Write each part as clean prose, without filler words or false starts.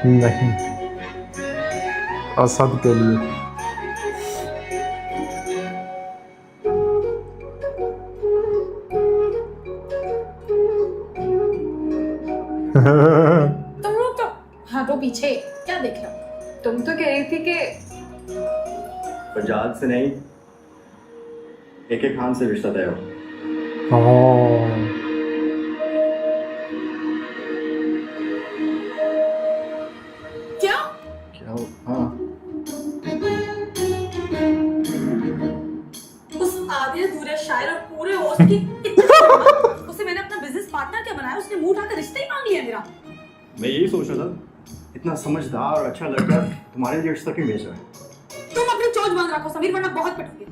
नहीं, असद के लिए। तुम लोग तो हाथों पीछे क्या देख रहे हो? तुम तो कह रही थी कि फरजाद से नहीं, AK खान से रिश्ता तय हो। क्या? क्या हो? हाँ, उस आधे अधूरे शायर और पूरे होस्ट की उसे मैंने अपना बिजनेस पार्टनर क्या बनाया? उसने मुंह उठाकर रिश्ता ही मांग लिया मेरा। मैं यही सोच रहा था, इतना समझदार और अच्छा लड़का तुम्हारे लिए रिश्ता क्यों भेज रहा है? तुम अपनी चोंच बंद रखो समीर, वरना बहुत पिटोगे।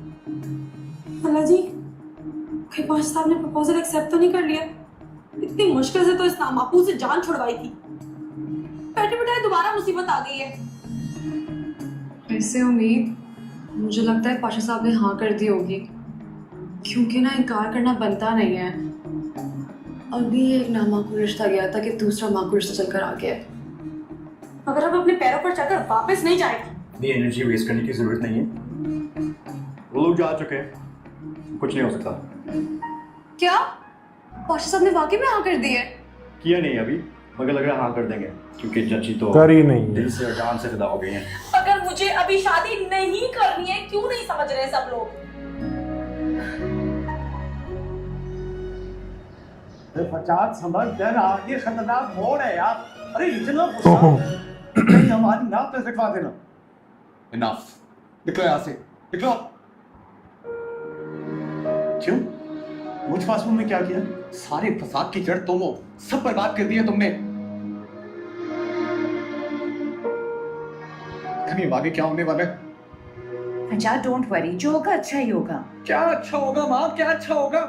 अल्लाह जी, कहीं पाश साहब ने प्रपोजल एक्सेप्ट तो नहीं कर लिया? इतनी मुश्किल से तो इस नामाकूल से जान छुड़वाई थी, बैठे बैठे दोबारा मुसीबत आ गई है। ऐसे उम्मीद, मुझे लगता है पाशा साहब ने हाँ कर दी होगी, क्योंकि ना इनकार करना बनता नहीं है। अभी एक नामाकूल रिश्ता गया था कि दूसरा माकूल रिश्ता चलकर आ गया है। अगर अब अपने पैरों पर चलकर वापस नहीं जाएगा, इतनी एनर्जी वेस्ट करने की जरूरत नहीं है। वो लोग जा चुके हैं, कुछ नहीं हो सकता। क्या पाशा साहब ने वाकई में हाँ कर दी है? किया नहीं अभी, मगर लग रहा है हाँ कर देंगे, क्योंकि चाची तो कर ही नहीं है। दिल से और जान से फिदा हो गई हैं। अगर मुझे अभी शादी नहीं करनी है, क्यों नहीं समझ रहे सब लोग? फरजाद समझ देना, ये खतरनाक मोड़ है यार। अरे इतना गुस्सा नहीं, हमारी नाक पे कटवा देना। इनफ, निकलो यहाँ से, निकलो। क्यों? मुझ फासमून में क्या किया? सारे फसाद की जड़ तुम हो, सब बर्बाद कर दिया तुमने। कभी आगे क्या होने वाला है? अच्छा डोंट वरी, जो होगा अच्छा ही होगा। क्या अच्छा होगा माँ, क्या अच्छा होगा?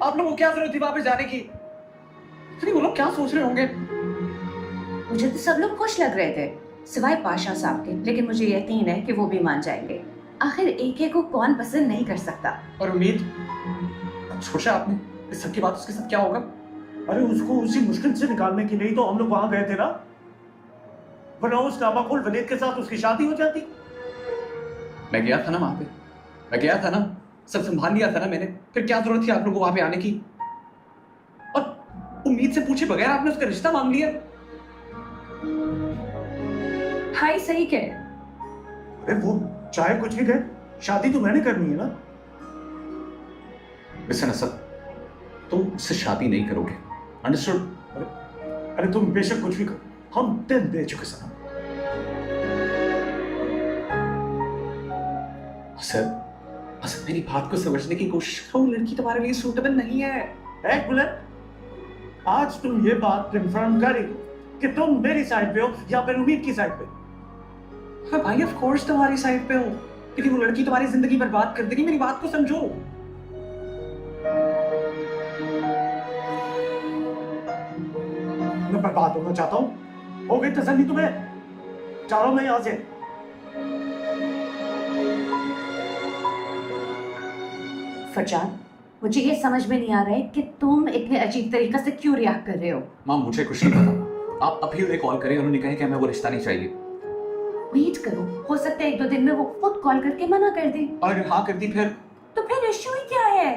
आप लोगों को क्या जरूरत थी वापस जाने की? अरे वो लोग क्या सोच रहे होंगे? मुझे तो सब लोग खुश लग रहे थे, सिवाय पाशा साहब के, लेकिन मुझे यकीन है कि वो भी मान जाएंगे। आखिर AK को कौन पसंद नहीं कर सकता। और उम्मीद, सोचा आपने इस सब की बात उसके साथ क्या होगा? अरे उसको उसी मुश्किल से निकालने की नहीं तो हम लोग वहां गए थे ना, वरना उस नामाकुल वलीद के साथ उसकी शादी हो जाती। मैं गया था ना वहां पे, मैं गया था ना, सब संभाल लिया था ना मैंने। फिर क्या जरूरत थी आप लोगों को वहां पे आने की? और उम्मीद से पूछे बगैर आपने उसका रिश्ता मांग लिया। भाई सही कह। अरे वो चाहे कुछ भी कहे, शादी तो मैंने करनी है ना। लिसन असद, तुम उससे शादी नहीं करोगे, अंडरस्टूड? अरे तुम बेशक कुछ भी करो, हम दिल दे चुके सनम। असद, असद मेरी बात को समझने की कोशिश करो, लड़की तुम्हारे लिए सूटेबल नहीं है। बुलेट, आज तुम ये बात कंफर्म करी कि तुम मेरी साइड पे हो या फिर उम्मीद की साइड पे? हाँ भाई, ऑफ कोर्स तुम्हारी साइड पे हो, लेकिन वो लड़की तुम्हारी जिंदगी बर्बाद कर देगी। मेरी बात को समझो। मैं बर्बाद होना चाहता हूँ? हो गई तसल्ली तुम्हें? चलो मैं यहाँ से। फरजाद, मुझे ये समझ में नहीं आ रहा है कि तुम इतने अजीब तरीके से क्यों रिएक्ट कर रहे हो। माँ मुझे कुछ नहीं पता, आप अभी उन्हें कॉल करें, उन्होंने कहा कि हमें वो रिश्ता नहीं चाहिए। वेट करो, हो सकता है 1-2 दिन में वो खुद कॉल करके मना कर दे। और अगर हाँ कर दी फिर? तो फिर इश्यू ही क्या है?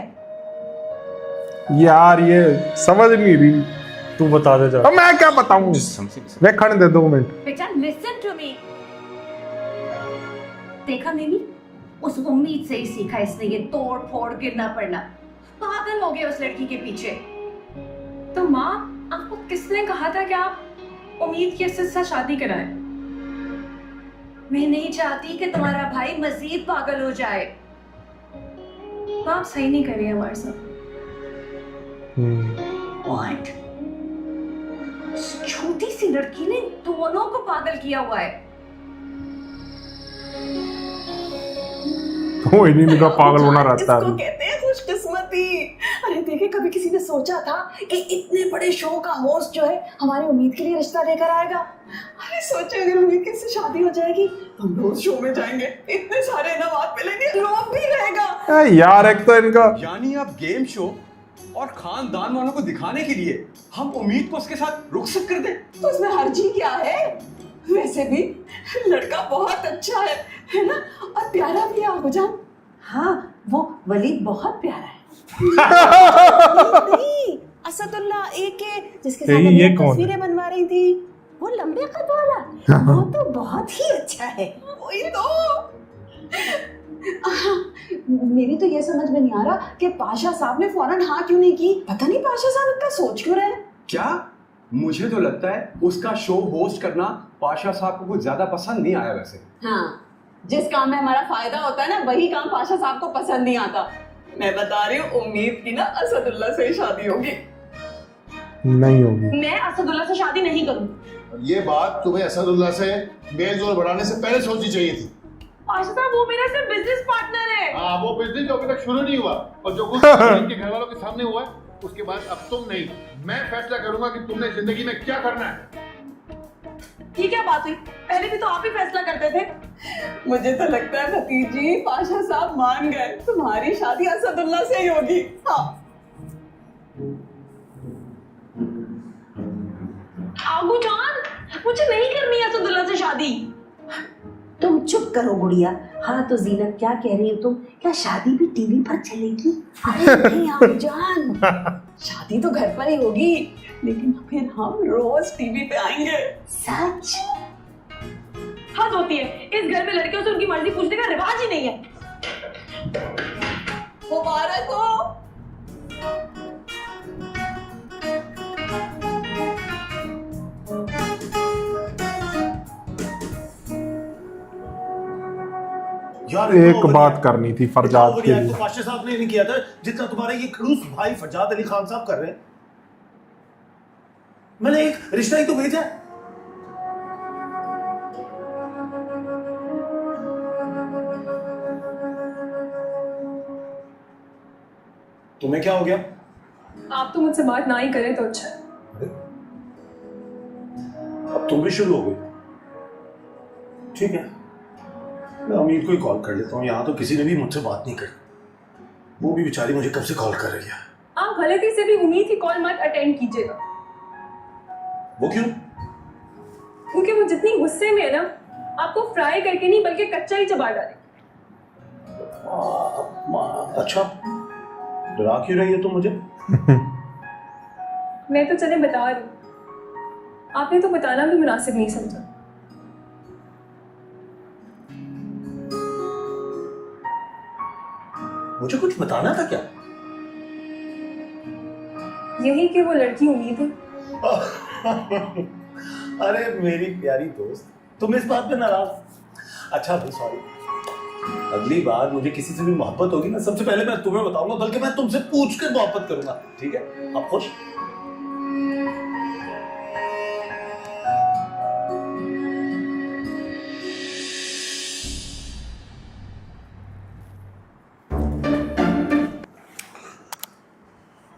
यार ये समझ नहीं रही, तू बता दे जा। अब मैं क्या बताऊं? मैं खड़े दे 2 मिनट। बेटा लिसन टू मी। देखा मेरी, उस उम्मीद से ही सीखा इसने ये तोड़ फोड़ गिरना पड़ना। पागल हो गए उस लड़की के पीछे। तो माँ, आपको किसने कहा था कि आप उम्मीद के साथ शादी कराएं? मैं नहीं चाहती कि तुम्हारा भाई मजीद पागल हो जाए। तो आप सही नहीं कर रही हैं हमारे साथ। What? छोटी सी लड़की ने दोनों को पागल किया हुआ है। तो इन्हीं का पागल होना रहता इसको है। कहते हैं खुशकिस्मती। अरे देखे, कभी किसी ने सोचा था कि इतने बड़े शो का होस्ट जो है हमारी उम्मीद के लिए रिश्ता लेकर आएगा? अरे सोचे अगर उम्मीद की इससे शादी हो जाएगी, हम रोज शो में जाएंगे, इतने सारे इनामात मिलेंगे, लोग भी रहेगा। यार एक तो इनका यानी आप गेम शो और खानदान वालों को दिखाने के लिए हम उम्मीद को उसके साथ रुखसत कर दें? तो इसमें हर्जी क्या है? वैसे भी लड़का बहुत अच्छा है ना? और प्यारा भी है आबूजान। हाँ, वो वलीद बहुत प्यारा है। नहीं, असदुल्ला एके जिसके साथ ये अभी कौन है? तस्वीरें बनवा रही थी। वो लंबे कद वाला, वो तो बहुत ही अच्छा है। वही तो। मेरी तो ये समझ में नहीं आ रहा कि पाशा साहब ने फौरन हाँ क्यों नहीं की। पता नहीं पाशा साहब इतना सोच क्यों रहे। क्या? मुझे तो लगता है उसका शो होस्ट करना पाशा साहब को कुछ ज्यादा पसंद नहीं आया वैसे। हाँ, जिस काम में हमारा फायदा होता है ना, वही काम पाशा साहब को पसंद नहीं आता। मैं बता रही हूँ, उम्मीद की ना असदुल्ला से ही शादी होगी। नहीं होगी। मैं असदुल्ला से शादी नहीं करूंगी। ये बात तुम्हें असदुल्ला से मेल जोल बढ़ाने से पहले सोचनी चाहिए थी। पाशा साहब वो मेरा सिर्फ बिजनेस पार्टनर है। हाँ, वो बिजनेस जो अभी तक शुरू नहीं हुआ और जो कुछ इनके घर वालों के सामने हुआ है, उसके बाद अब तुम नहीं, मैं फैसला करूंगा कि तुमने जिंदगी में क्या करना है। ये क्या बात हुई? पहले भी तो आप ही फैसला करते थे। मुझे तो लगता है भतीजी, पाशा साहब मान गए, तुम्हारी शादी असदुल्ला से ही होगी। हाँ। आबूजान, मुझे नहीं करनी है असदुल्ला से शादी। तुम चुप करो गुड़िया। हाँ तो जीनत, क्या कह रही हो तुम? क्या शादी भी टीवी पर चलेगी? अरे नहीं आबूजान, शादी तो घर पर ही होगी, लेकिन फिर हम रोज टीवी पे आएंगे। सच? हद होती है, इस घर में लड़कियों से उनकी मर्जी पूछने का रिवाज ही नहीं है। मुबारक हो। यार एक बात करनी थी फरजाद के लिए। तो पाशा साहब ने नहीं किया था जितना तुम्हारे ये खड़ूस भाई फरजाद अली खान साहब कर रहे हैं। मैंने एक रिश्ता ही तो भेजा है। तुम्हें क्या हो गया? आप तो मुझसे बात ना ही करें तो अच्छा है। अब तुम भी शुरू हो गई। ठीक है, मैं अमीर को ही कॉल कर लेता हूँ। यहाँ तो किसी ने भी मुझसे बात नहीं करी। वो भी बेचारी मुझे कब से कॉल कर रही है। आप गलती से भी उम्मीद की कॉल मत अटेंड कीजिएगा। वो क्यों? क्योंकि वो जितनी गुस्से में है ना, आपको फ्राई करके नहीं बल्कि कच्चा ही चबा डाले। अच्छा, डरा क्यों रही है तुम मुझे? मैं तो चले बता रही हूँ, आपने तो बताना भी मुनासिब नहीं समझा। मुझे कुछ बताना था क्या? यही कि वो लड़की उम्मीद है। अरे मेरी प्यारी दोस्त, तुम इस बात पे नाराज? अच्छा भाई सॉरी, अगली बार मुझे किसी से भी मोहब्बत होगी ना, सबसे पहले मैं तुम्हें बताऊंगा, बल्कि मैं तुमसे पूछ कर मोहब्बत करूंगा। ठीक है, आप खुश?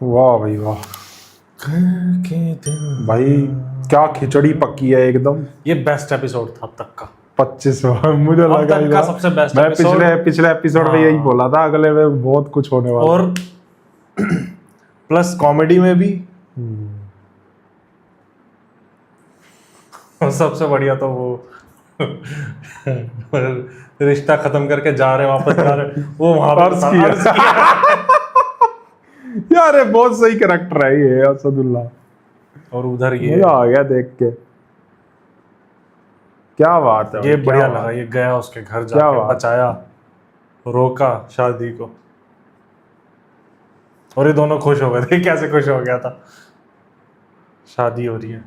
वाह भाई वाह भाई, क्या खिचड़ी पक्की है एकदम। ये बेस्ट एपिसोड था अब तक का। 25वां मुझे अब लगा तक का सबसे बेस्ट मैं एपिसोड। पिछले एपिसोड में यही बोला था, अगले में बहुत कुछ होने वाला और प्लस कॉमेडी में भी। और सबसे बढ़िया तो वो रिश्ता खत्म करके जा रहे वापस जा रहे, वो वहां पर अर्ज किया। अर्ज किया। यार ये बहुत सही कैरेक्टर है ये असदुल्ला। और उधर ये मजा आ गया देख के, क्या बात है। ये क्या बढ़िया बात। लगा, ये गया उसके घर क्या जाके बात। बचाया, रोका शादी को, और ये दोनों खुश हो गए थे। कैसे खुश हो गया था, शादी हो रही है।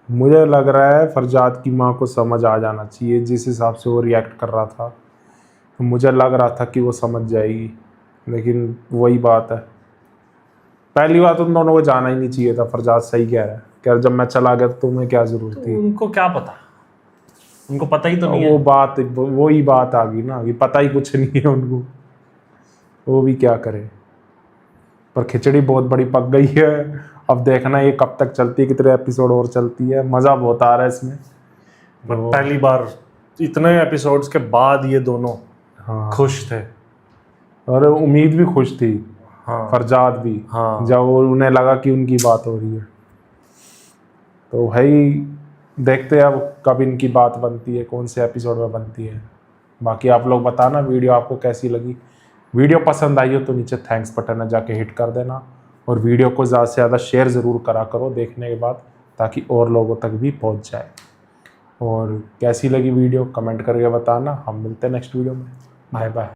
मुझे लग रहा है फरजाद की माँ को समझ आ जाना चाहिए, जिस हिसाब से वो रिएक्ट कर रहा था, तो मुझे लग रहा था कि वो समझ जाएगी, लेकिन वही बात है, पहली बात उन दोनों को जाना ही नहीं चाहिए था। फरजाद सही कह रहा है, कह रहा जब मैं चला गया तो तुम्हें क्या जरूरत तो थी। उनको क्या पता, उनको पता ही तो नहीं वो है। बात वही बात आ गई ना कि पता ही कुछ नहीं है उनको, वो भी क्या करे। पर खिचड़ी बहुत बड़ी पक गई है। अब देखना ये कब तक चलती है, कितने एपिसोड और चलती है। मज़ा बहुत आ रहा है इसमें। बट पहली बार इतने एपिसोड्स के बाद ये दोनों हाँ, खुश थे। और उम्मीद भी खुश थी, हाँ, फरजाद भी, हाँ। जब वो उन्हें लगा कि उनकी बात हो रही है। तो भाई देखते हैं अब कब इनकी बात बनती है, कौन से एपिसोड में बनती है। बाकी आप लोग बताना वीडियो आपको कैसी लगी। वीडियो पसंद आई हो तो नीचे थैंक्स बटन है जाके हिट कर देना, और वीडियो को ज़्यादा से ज़्यादा शेयर ज़रूर करा करो देखने के बाद, ताकि और लोगों तक भी पहुंच जाए। और कैसी लगी वीडियो कमेंट करके बताना। हम मिलते हैं नेक्स्ट वीडियो में। Bye bye.